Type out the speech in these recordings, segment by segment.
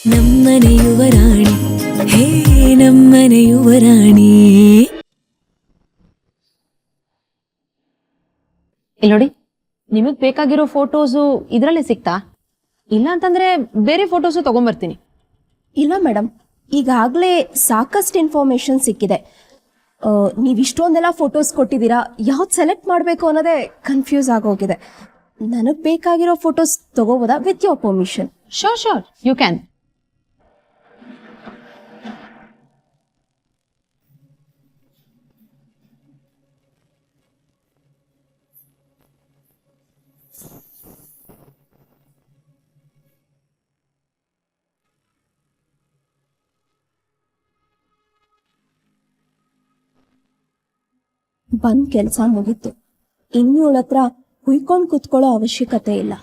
ನಮ್ಮನೆ ಯುವರಾಣಿ ಹೇ ನಮ್ಮನೆ ಯುವರಾಣಿ. ಇಲ್ಲಿ ನೋಡಿ, ನಿಮಗ್ ಬೇಕಾಗಿರೋ ಫೋಟೋಸು ಇದ್ರಲ್ಲೇ ಸಿಕ್ತಾ? ಇಲ್ಲ ಅಂತಂದ್ರೆ ಬೇರೆ ಫೋಟೋಸು ತಗೊಂಡ್ಬರ್ತೀನಿ. ಇಲ್ಲ ಮೇಡಮ್, ಈಗಾಗಲೇ ಸಾಕಷ್ಟು ಇನ್ಫಾರ್ಮೇಶನ್ ಸಿಕ್ಕಿದೆ. ನೀವು ಇಷ್ಟೊಂದೆಲ್ಲ ಫೋಟೋಸ್ ಕೊಟ್ಟಿದ್ದೀರಾ, ಯಾವ್ದು ಸೆಲೆಕ್ಟ್ ಮಾಡಬೇಕು ಅನ್ನೋದೇ ಕನ್ಫ್ಯೂಸ್ ಆಗೋಗಿದೆ. ನನಗೆ ಬೇಕಾಗಿರೋ ಫೋಟೋಸ್ ತಗೋಬೋದಾ with your permission? Sure you can. ಬಂದ್ ಕೆಲಸ ಮುಗೀತು. ಇನ್ನು ಇವಳ ಹತ್ರ ಹುಯ್ಕೊಂಡು ಕೂತ್ಕೊಳ್ಳೋ ಅವಶ್ಯಕತೆ ಇಲ್ಲ.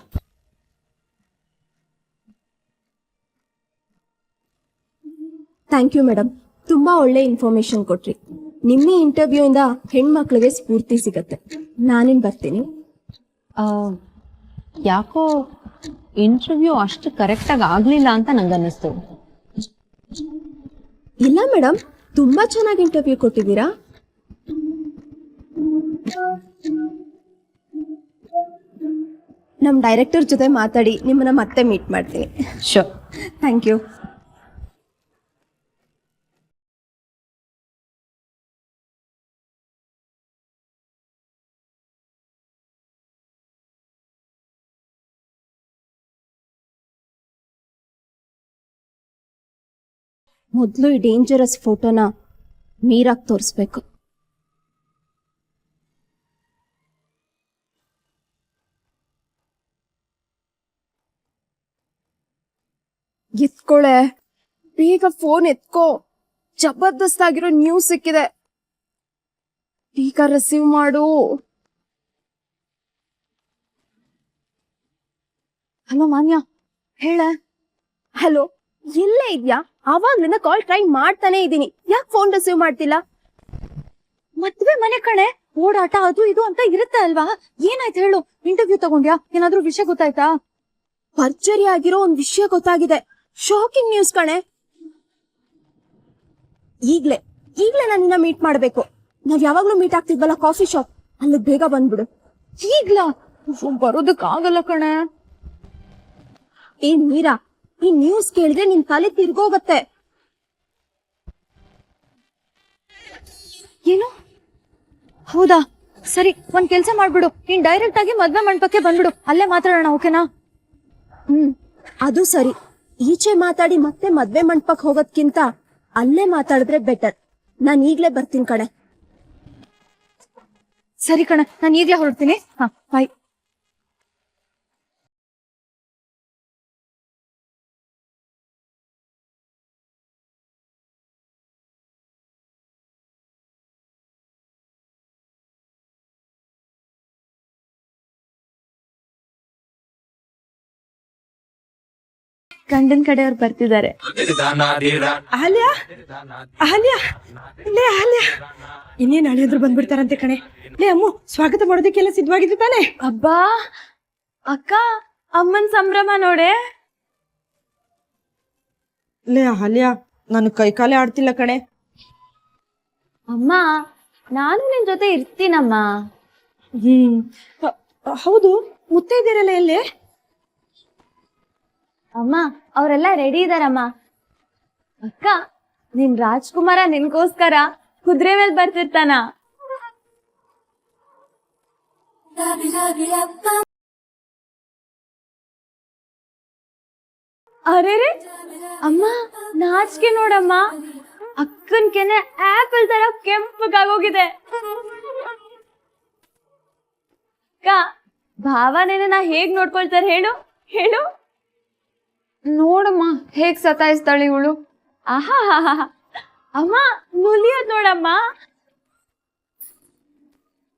ಥ್ಯಾಂಕ್ ಯು ಮೇಡಮ್, ತುಂಬಾ ಒಳ್ಳೆ ಇನ್ಫಾರ್ಮೇಶನ್ ಕೊಟ್ರಿ. ನಿಮ್ಮ ಇಂಟರ್ವ್ಯೂ ಇಂದ ಹೆಣ್ಮಕ್ಳಿಗೆ ಸ್ಫೂರ್ತಿ ಸಿಗತ್ತೆ. ನಾನಿನ್ ಬರ್ತೀನಿ. ಯಾಕೋ ಇಂಟರ್ವ್ಯೂ ಅಷ್ಟು ಕರೆಕ್ಟಾಗಿ ಆಗ್ಲಿಲ್ಲ ಅಂತ ನಂಗನ್ನಿಸ್ತು. ಇಲ್ಲ ಮೇಡಮ್, ತುಂಬಾ ಚೆನ್ನಾಗಿ ಇಂಟರ್ವ್ಯೂ ಕೊಟ್ಟಿದ್ದೀರಾ. ನಮ್ಮ ಡೈರೆಕ್ಟರ್ ಜೊತೆ ಮಾತಾಡಿ ನಿಮ್ಮನ್ನ ಮತ್ತೆ ಮೀಟ್ ಮಾಡ್ತೀನಿ. ಶೋರ್. Thank you. ಮೊದಲು ಈ ಡೇಂಜರಸ್ ಫೋಟೋನ ಮೀರಾಗ್ ತೋರಿಸ್ಬೇಕು. ಎತ್ಕೊಳೆ, ಬೇಗ ಫೋನ್ ಎತ್ಕೋ. ಜಬರ್ದಸ್ತ್ ಆಗಿರೋ ನ್ಯೂಸ್ ಸಿಕ್ಕಿದೆ, ಬೇಗ ರಿಸೀವ್ ಮಾಡು. ಹಲೋ ಮಾನ್ಯ, ಹೇಳ. ಹಲೋ, ಎಲ್ಲೇ ಇದ್ಯಾ? ಅವಾಗ್ಲಿಂದ ಕಾಲ್ ಟ್ರೈ ಮಾಡ್ತಾನೆ ಇದ್ದೀನಿ, ಯಾಕೆ ಫೋನ್ ರಿಸೀವ್ ಮಾಡ್ತಿಲ್ಲ? ಮದ್ವೆ ಮನೆ ಕಣೆ, ಓಡಾಟ ಅದು ಇದು ಅಂತ ಇರುತ್ತೆ ಅಲ್ವಾ? ಏನಾಯ್ತು ಹೇಳು? ಇಂಟರ್ವ್ಯೂ ತಗೊಂಡ್ಯಾ? ಏನಾದ್ರೂ ವಿಷಯ ಗೊತ್ತಾಯ್ತಾ? ಭರ್ಜರಿ ಆಗಿರೋ ಒಂದ್ ವಿಷಯ ಗೊತ್ತಾಗಿದೆ. ಶಾಕಿಂಗ್ ನ್ಯೂಸ್ ಕಣೆ. ಈಗ್ಲೇ ನಾನು ನಿನ್ನ ಮೀಟ್ ಮಾಡ್ಬೇಕು. ನಾವ್ ಯಾವಾಗ್ಲೂ ಮೀಟ್ ಆಗ್ತಿದ್ವಲ್ಲ ಕಾಫಿ ಶಾಪ್, ಅಲ್ಲಿ ಬೇಗ ಬಂದ್ಬಿಡು. ಈಗ್ಲಾ? ಬರೋದಕ್ ಆಗಲ್ಲ ಕಣೆ. ಏನ್ ಮೀರಾ, ಈ ನ್ಯೂಸ್ ಕೇಳಿದ್ರೆ ನಿನ್ ತಲೆ ತಿರ್ಗೋಗತ್ತೆ. ಏನು? ಹೌದಾ? ಸರಿ, ಒಂದ್ ಕೆಲ್ಸ ಮಾಡ್ಬಿಡು, ನೀನ್ ಡೈರೆಕ್ಟ್ ಆಗಿ ಮದ್ವೆ ಮಂಟಪಕ್ಕೆ ಬಂದ್ಬಿಡು, ಅಲ್ಲೇ ಮಾತಾಡೋಣ, ಓಕೆನಾ? ಅದು ಸರಿ. ಈಚೆ ಮಾತಾಡಿ ಮತ್ತೆ ಮದ್ವೆ ಮಂಟಪಕ್ಕೆ ಹೋಗೋದ್ಕಿಂತ ಅಲ್ಲೇ ಮಾತಾಡಿದ್ರೆ ಬೆಟರ್. ನಾನು ಈಗ್ಲೇ ಬರ್ತೀನಿ ಕಣೆ. ಸರಿ ಕಣೆ, ನಾನು ಈಗ್ಲೇ ಹೊರಡ್ತೀನಿ. ಹಾ, ಬಾಯ್. ಗಂಡನ್ ಕಡೆಯವ್ರು ಬರ್ತಿದ್ದಾರೆ. ಅಹಲ್ಯಾ, ಅಹಲ್ಯಾ, ಲೇ ಅಹಲ್ಯಾ, ಇನ್ನೇನು ಅಳಿಯೋದ್ರು ಬಂದ್ಬಿಡ್ತಾರಂತೆ ಕಣೆ. ಲೇ ಅಮ್ಮು, ಸ್ವಾಗತ ಮಾಡೋದಕ್ಕೆಲ್ಲ ಸಿದ್ಧವಾಗಿದ್ದು ತಾನೆ? ಅಬ್ಬಾ ಅಕ್ಕ, ಅಮ್ಮನ್ ಸಂಭ್ರಮ ನೋಡೆ. ಲೇ ಅಹಲ್ಯಾ, ನಾನು ಕೈಕಾಲೇ ಆಡ್ತಿಲ್ಲ ಕಣೆ. ಅಮ್ಮ, ನಾನು ನಿನ್ ಜೊತೆ ಇರ್ತೀನಮ್ಮ. ಹೌದು, ಮುತ್ತೈದೆಯರಲ್ಲ ಎಲ್ಲಿ? ಅಮ್ಮ, ಅವರೆಲ್ಲ ರೆಡಿ ಇದಾರಮ್ಮ. ಅಕ್ಕ, ನಿನ್ ರಾಜ್ಕುಮಾರ ನಿನ್ಗೋಸ್ಕರ ಕುದುರೆ ಮೇಲೆ ಬರ್ತಿರ್ತಾನ. ಅರೆ ಅಮ್ಮ, ನಾಚಿಕೆ ನೋಡಮ್ಮ, ಅಕ್ಕನ್ ಕೆನೆ ಆಪಲ್ ತರ ಕೆಂಪಗಾಗೋಗಿದೆ. ಅಕ್ಕ, ಭಾವನೆನ ಹೇಗ್ ನೋಡ್ಕೊಳ್ತಾರೆ ಹೇಳು ಹೇಳು. ನೋಡಮ್ಮ ಹೇಗ್ ಸತಾಯಿಸ್ತಾಳೆ ಇವಳು. ಆಹಾ, ಅಮ್ಮ ನುಲಿಯೋದ್ ನೋಡಮ್ಮ.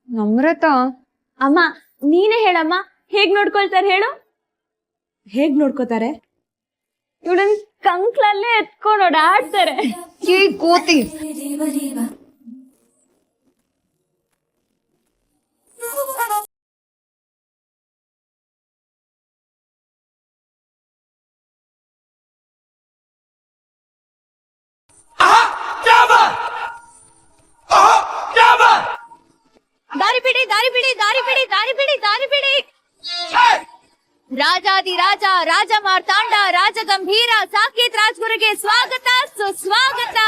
ನಮ್ರತ, ಅಮ್ಮ ನೀನೇ ಹೇಳಮ್ಮ, ಹೇಗ್ ನೋಡ್ಕೊಳ್ತಾರೆ ಹೇಳು. ಹೇಗ್ ನೋಡ್ಕೋತಾರೆ? ಇವಳನ್ ಕಂಕ್ಳಲ್ಲೇ ಎತ್ಕೊಂಡು ಓಡಾಡ್ತಾರೆ. ಕೋತಿ. ಬಿಡಿ ದಾರಿ ಬಿಡಿ ದಾರಿ ಬಿಡಿ ದಾರಿ ಬಿಡಿ. ರಾಜಾದಿ ರಾಜ ರಾಜ ಮಾರ್ತಾಂಡ ರಾಜ ಗಂಭೀರ ಸಾಕೇತ್ ರಾಜ್ಗುರುಗೆ ಸ್ವಾಗತ ಸುಸ್ವಾಗತ.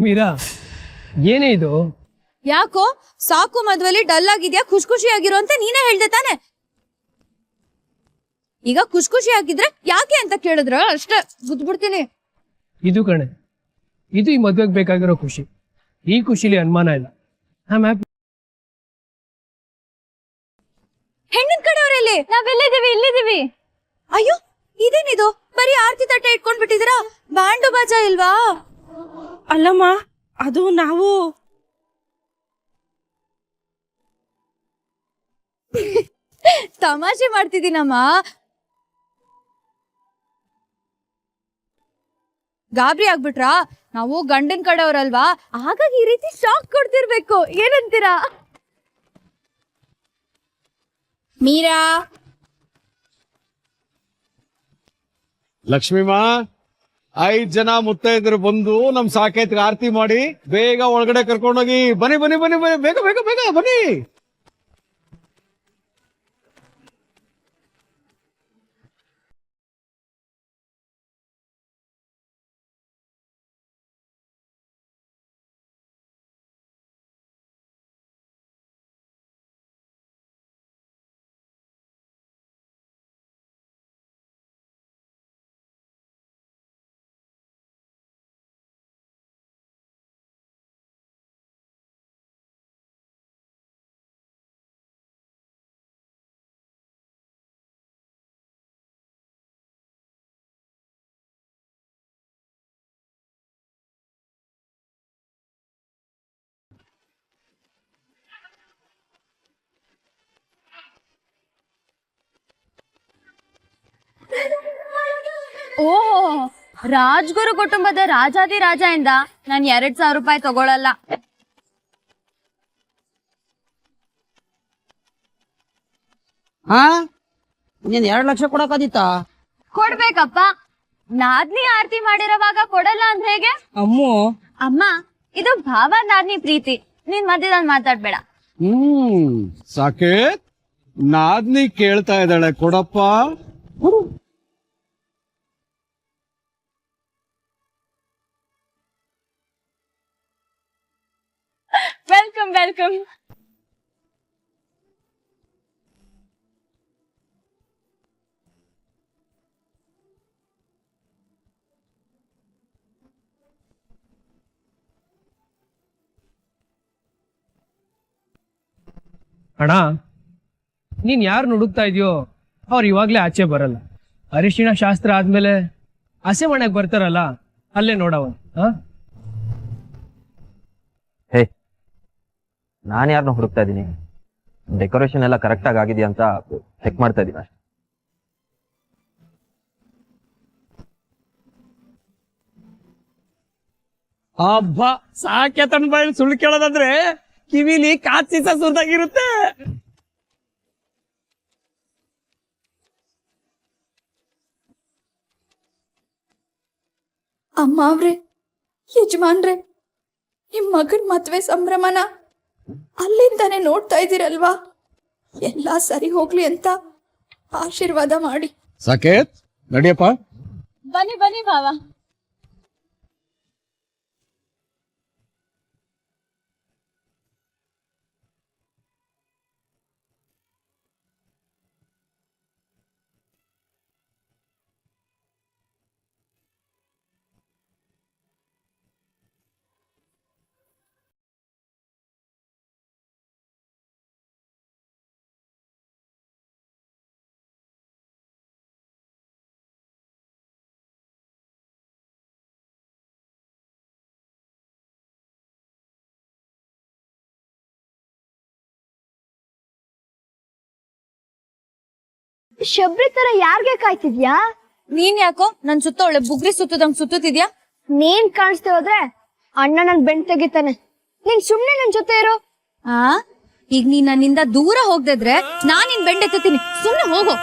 ಮೀರಾ, ಏನೇ ಇದು? ಯಾಕೋ ಸಾಕು ಮದ್ವೆಲಿ ಡಲ್ ಆಗಿದ್ಯಾ, ಖುಷಿ ಖುಷಿಯಾಗಿರೋ ಅಂತ ನೀನೇ ಹೇಳ್ದೆ ತಾನೆ. ಈಗ ಖುಷಿ ಖುಷಿ ಆಗಿದ್ರೆ ಯಾಕೆ ಅಂತ ಕೇಳಿದ್ರ ಅಷ್ಟೇ ಗುದ್ಬಿಡ್ತೀನಿ. ಇದು ಕಣೆ, ಇದು ಈ ಮದ್ವೆಗೆ ಬೇಕಾಗಿರೋ ಖುಷಿ. ಈ ಖುಷಿಲಿ ಅನುಮಾನ ಇಲ್ಲ. ಹೆಣ್ಣಿನ ಕಡೆಯವರಲ್ಲಿ ನಾವೆಲ್ಲಿದ್ದೀವಿ ಇಲ್ಲಿದ್ದೀವಿ. ಅಯ್ಯೋ ಇದೇನಿದು, ಬರೀ ಆರ್ತಿ ತಟ್ಟೆ ಇಟ್ಕೊಂಡ್ ಬಿಟ್ಟಿದ್ದೀರಾ, ಬ್ಯಾಂಡು ಬಾಜಾ ಇಲ್ವಾ? ಅಲ್ಲಮ್ಮ, ಅದು ನಾವು ತಮಾಷೆ ಮಾಡ್ತಿದ್ದೀನಮ್ಮ. ಗಾಬರಿ ಆಗ್ಬಿಟ್ರಾ? ನಾವು ಗಂಡನ್ ಕಡೆಯವ್ರಲ್ವಾ, ಹಾಗಾಗಿ ಈ ರೀತಿ ಶಾಕ್ ಕೊಡ್ತಿರ್ಬೇಕು. ಏನಂತೀರಾ? ಮೀರಾ, ಲಕ್ಷ್ಮೀಮಾ, 5 ಜನ ಮುತ್ತೈದರು ಬಂದು ನಮ್ ಸಾಕೇತ್ಗೆ ಆರತಿ ಮಾಡಿ ಬೇಗ ಒಳಗಡೆ ಕರ್ಕೊಂಡೋಗಿ. ಬನ್ನಿ ಬನ್ನಿ ಬನ್ನಿ ಬನ್ನಿ, ಬೇಗ ಬೇಗ ಬೇಗ ಬನ್ನಿ. ಓ ರಾಜ್ಗುರು ಕುಟುಂಬದ ರಾಜಾದಿ ರಾಜ ಇಂದ ನಾನ್ 2,000 ರೂಪಾಯಿ ತಗೊಳಲ್ಲ. ನೀನ್ 2 ಲಕ್ಷ ಕೊಡಕಾದಿತ್ತ? ಕೊಡ್ಬೇಕಪ್ಪ. ನಾದ್ನಿ ಆರತಿ ಮಾಡಿರೋವಾಗ ಕೊಡಲ್ಲ ಅಂದ್ರೆ ಹೇಗೆ? ಅಮ್ಮು, ಅಮ್ಮ, ಇದು ಭಾವ ನಾದ್ನಿ ಪ್ರೀತಿ, ನೀನ್ ಮಧ್ಯದಲ್ಲಿ ಮಾತಾಡ್ಬೇಡ. ಸಾಕೇತ್, ನಾದ್ನಿ ಕೇಳ್ತಾ ಇದ್ದಾಳೆ, ಕೊಡಪ್ಪ. Welcome welcome. ಅಣ್ಣ, ನೀನ್ ಯಾರು ಹುಡುಕ್ತಾ ಇದೆಯೋ ಅವ್ರು ಇವಾಗ್ಲೇ ಆಚೆ ಬರಲ್ಲ. ಅರಿಶಿಣ ಶಾಸ್ತ್ರ ಆದ್ಮೇಲೆ ಹಸೆ ಮನೆಗ್ ಬರ್ತಾರಲ್ಲ, ಅಲ್ಲೇ ನೋಡವ. ಹೇ, ನಾನು ಯಾರನ್ನ ಹುಡುಕ್ತಾ ಇದ್ದೀನಿ? ಡೆಕೋರೇಷನ್ ಎಲ್ಲ ಕರೆಕ್ಟ್ ಆಗಿ ಆಗಿದೆಯಾ ಅಂತ ಚೆಕ್ ಮಾಡ್ತಾ ಇದ್ದೀನಿ ಅಷ್ಟೇ. ಹಬ್ಬ ಸಾಕೇತನ್ ಬಾಯಲ್ಲಿ ಸುಳ್ಳು ಕೇಳೋದಂದ್ರೆ ಕಿವಿಲಿ ಕಾಚಿಸ ಸುರಿದಾಗಿರುತ್ತೆ. ಅಮ್ಮ ಅವ್ರೆ, ಯಜಮಾನ್ರೆ, ನಿಮ್ ಮಗನ್ ಮದ್ವೆ ಸಂಭ್ರಮನ ಅಲ್ಲಿಂದಾನೆ ನೋಡ್ತಾ ಇದ್ದೀರಲ್ವಾ? ಎಲ್ಲ ಸರಿ ಹೋಗ್ಲಿ ಅಂತ ಆಶೀರ್ವಾದ ಮಾಡಿ. ಸಾಕೇತ್, ನಡಿಯಪ್ಪ. ಬನ್ನಿ ಬನ್ನಿ ಭಾವ. ಶಬ್ರಿ ತರ ಯಾರ್ಗೆ ಕಾಯ್ತಿದ್ಯಾ? ನೀನ್ ಯಾಕೋ ನನ್ ಸುತ್ತ ಒಳ್ಳೆ ಬುಗ್ರಿ ಸುತ್ತದಂಗ್ ಸುತ್ತಿದ್ಯಾ? ನೀನ್ ಕಾಣಿಸ್ತಾ ಹೋದ್ರೆ ಅಣ್ಣ ನನ್ ಬೆಣ್ ತೆಗಿತಾನೆ. ನೀನ್ ಸುಮ್ನೆ ನನ್ ಜೊತೆ ಇರು. ಆ ಈಗ ನೀನ್ ನನ್ನಿಂದ ದೂರ ಹೋಗ್ದಿದ್ರೆ ನಾನ್ ನಿನ್ ಬೆಂಡೆತ್ತೀನಿ, ಸುಮ್ನೆ ಹೋಗೋ.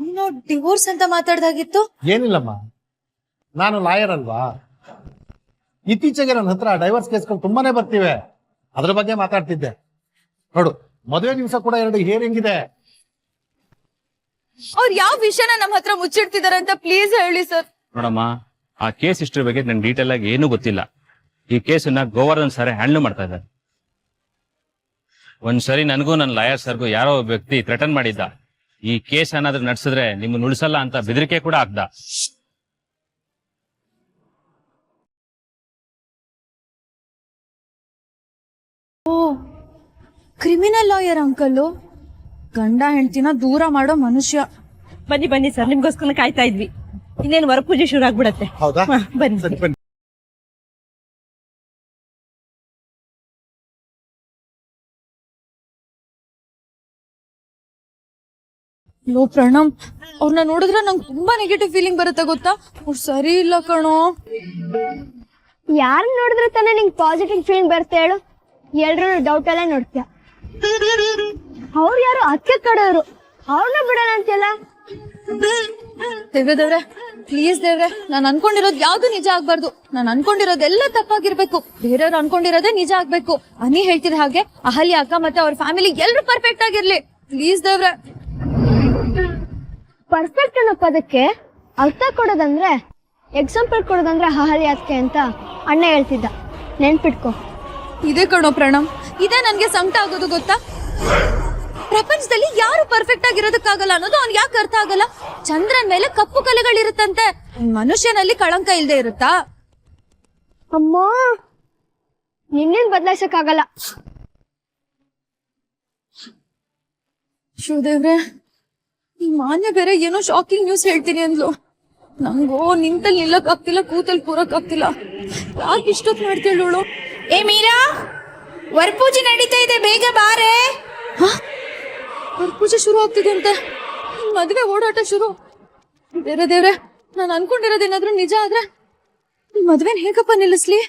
ನೀನು ಡಿವೋರ್ಸ್ ಅಂತ ಮಾತಾಡ್ದಾಗಿತ್ತು. ಏನಿಲ್ಲಮ್ಮ, ನಾನು ಲಾಯರ್ ಅಲ್ವಾ. ಇತ್ತೀಚೆಗೆ ನನ್ನ ಹತ್ರ ಡೈವರ್ಸ್ ಕೇಸ್ಗಳು ತುಂಬಾನೇ ಬರ್ತಿವೆ, ಅದ್ರ ಬಗ್ಗೆ ಮಾತಾಡ್ತಿದ್ದೆ. ನೋಡು, ಮದುವೆ ದಿವಸ ಕೂಡ 2 ಹಿಯರಿಂಗ್ ಇದೆ. ಅವ್ರು ಯಾವ ವಿಷಯನ ನಮ್ಮ ಹತ್ರ ಮುಚ್ಚಿಡ್ತಿದಾರೆ ಅಂತ ಪ್ಲೀಸ್ ಹೇಳಿ ಸರ್. ನೋಡಮ್ಮ, ಆ ಕೇಸ್ ಹಿಸ್ಟ್ರಿ ಬಗ್ಗೆ ನನ್ ಡೀಟೇಲ್ ಆಗಿ ಏನೂ ಗೊತ್ತಿಲ್ಲ. ಈ ಕೇಸನ್ನ ಗೋವರ್ಧನ್ ಸರ್ ಹ್ಯಾಂಡಲ್ ಮಾಡ್ತಾ ಇದ್ದಾರೆ. ಒಂದ್ಸರಿ ನನಗೂ ನನ್ನ ಲಾಯರ್ ಸರ್ಗೂ ಯಾರೋ ಒಬ್ಬ ವ್ಯಕ್ತಿ ಥ್ರೆಟನ್ ಮಾಡಿದ್ದ, ಈ ಕೇಸ್ ಏನಾದ್ರೂ ನಡೆಸಿದ್ರೆ ನಿಮ್ಮನ್ನ ಉಳಿಸಲ್ಲ ಅಂತ ಬೆದರಿಕೆ ಕೂಡ ಹಾಕ್ದ. ಕ್ರಿಮಿನಲ್ ಲಾಯರ್ ಅಂಕಲ್, ಗಂಡ ಹೆಂಡತಿನ ದೂರ ಮಾಡೋ ಮನುಷ್ಯ. ಬನ್ನಿ ಬನ್ನಿ ಸರ್, ನಿಮ್ಗೋಸ್ಕರ ಕಾಯ್ತಾ ಇದ್ವಿ. ಇನ್ನೇನು ವರ ಪೂಜೆ ಶುರು ಆಗ್ಬಿಡತ್ತೆ. ಹೌದಾ? ಬನ್ನಿ. ಸರಿ, ಬನ್ನಿ. ಲೋ ಪ್ರಣಮ್, ಅವ್ರನ್ನ ನೋಡಿದ್ರೆ ನಂಗೆ ತುಂಬಾ ನೆಗೆಟಿವ್ ಫೀಲಿಂಗ್ ಬರುತ್ತೆ ಗೊತ್ತಾ. ಅವ್ರು ಸರಿ ಇಲ್ಲ ಕಣೋ. ಯಾರನ್ನ ನೋಡಿದ್ರೆ ತಾನೇ ನಿಂಗೆ ಪಾಸಿಟಿವ್ ಫೀಲಿಂಗ್ ಬರುತ್ತೆ ಹೇಳು? ಎಲ್ರೂ ಡೌಟ್ ಅಲ್ಲೇ ನೋಡ್ತೀಯ. ಅವ್ರು ಯಾರು ಅಕ್ಕೆ ಕಡೆಯವರು, ಅವ್ರನ್ನ ಬಿಡೋಣ ಅಂತೆಲ್ಲ. ದೇವ್ರೆ ಪ್ಲೀಸ್ ದೇವ್ರೆ, ನಾನ್ ಅನ್ಕೊಂಡಿರೋದು ಯಾವ್ದು ನಿಜ ಆಗ್ಬಾರ್ದು. ನಾನ್ ಅನ್ಕೊಂಡಿರೋದೆಲ್ಲ ತಪ್ಪಾಗಿರ್ಬೇಕು, ಬೇರೆಯವ್ರು ಅನ್ಕೊಂಡಿರೋದೇ ನಿಜ ಆಗ್ಬೇಕು. ಅನಿ ಹೇಳ್ತಿರ ಹಾಗೆ ಅಹಲ್ಯ ಅಕ್ಕ ಮತ್ತೆ ಅವ್ರ ಫ್ಯಾಮಿಲಿ ಎಲ್ರು ಪರ್ಫೆಕ್ಟ್ ಆಗಿರ್ಲಿ ಪ್ಲೀಸ್ ದೇವ್ರೆ. ಪರ್ಫೆಕ್ಟ್ ಅನ್ನೋ ಪದಕ್ಕೆ ಅರ್ಥ ಕೊಡೋದಂದ್ರೆ, ಎಕ್ಸಾಂಪಲ್ ಕೊಡೋದಂದ್ರೆ ಅಹಲ್ಯ ಅಕ್ಕೆ ಅಂತ ಅಣ್ಣ ಹೇಳ್ತಿದ್ದ, ನೆನ್ಪಿಟ್ಕೋ. ಇದೇ ಕಣೋ ಪ್ರಣಮ್, ಇದೇ ನನ್ಗೆ ಸಂಕಟ ಆಗೋದು ಗೊತ್ತಾ. ಪ್ರಪಂಚದಲ್ಲಿ ಯಾರು ಪರ್ಫೆಕ್ಟ್ ಆಗಿರೋದಕ್ಕಾಗಲ್ಲ ಅನ್ನೋದು ಅವ್ನ್ ಯಾಕೆ ಅರ್ಥ ಆಗಲ್ಲ. ಚಂದ್ರನ್ ಮೇಲೆ ಕಪ್ಪು ಕಲೆಗಳಿರುತ್ತಂತೆ, ಮನುಷ್ಯನಲ್ಲಿ ಕಳಂಕ ಇಲ್ದೆ ಇರುತ್ತಾ? ಅಮ್ಮ, ನಿನ್ನೇನ್ ಬದಲಾಯಿಸಕ್ಕಾಗಲ್ಲ. ಶಿವದೇವ್ರೆ, ಈ ಮಾನ್ಯ ಬೇರೆ ಏನೋ ಶಾಕಿಂಗ್ ನ್ಯೂಸ್ ಹೇಳ್ತೀನಿ ಅಂದ್ಲು. ನಂಗೋ ನಿಂತಲ್ಲಿ ನಿಲ್ಲಕ್ ಆಗ್ತಿಲ್ಲ, ಕೂತಲ್ಲಿ ಕೂರಕ್ ಆಗ್ತಿಲ್ಲ. ಯಾಕೆ ಇಷ್ಟೊತ್ತು ಮಾಡ್ತೇಳು? ಏ ಮೀರಾ, ವರಪೂಜೆ ನಡೀತಾ ಇದೆ, ಬೇಗ ಬಾರೆ. ಪೂಜೆ ಶುರು ಆಗ್ತಿದೆ ಅಂತೆ, ಮದ್ವೆ ಓಡಾಟ ಶುರು. ಬೇರೆ ದೇವ್ರೆ, ನಾನು ಅನ್ಕೊಂಡಿರೋದೇನಾದ್ರೂ ನಿಜ ಆದ್ರೆ ಈ ಮದ್ವೆನ್ ಹೇಗಪ್ಪ ನಿಲ್ಲಿಸ್ಲಿ?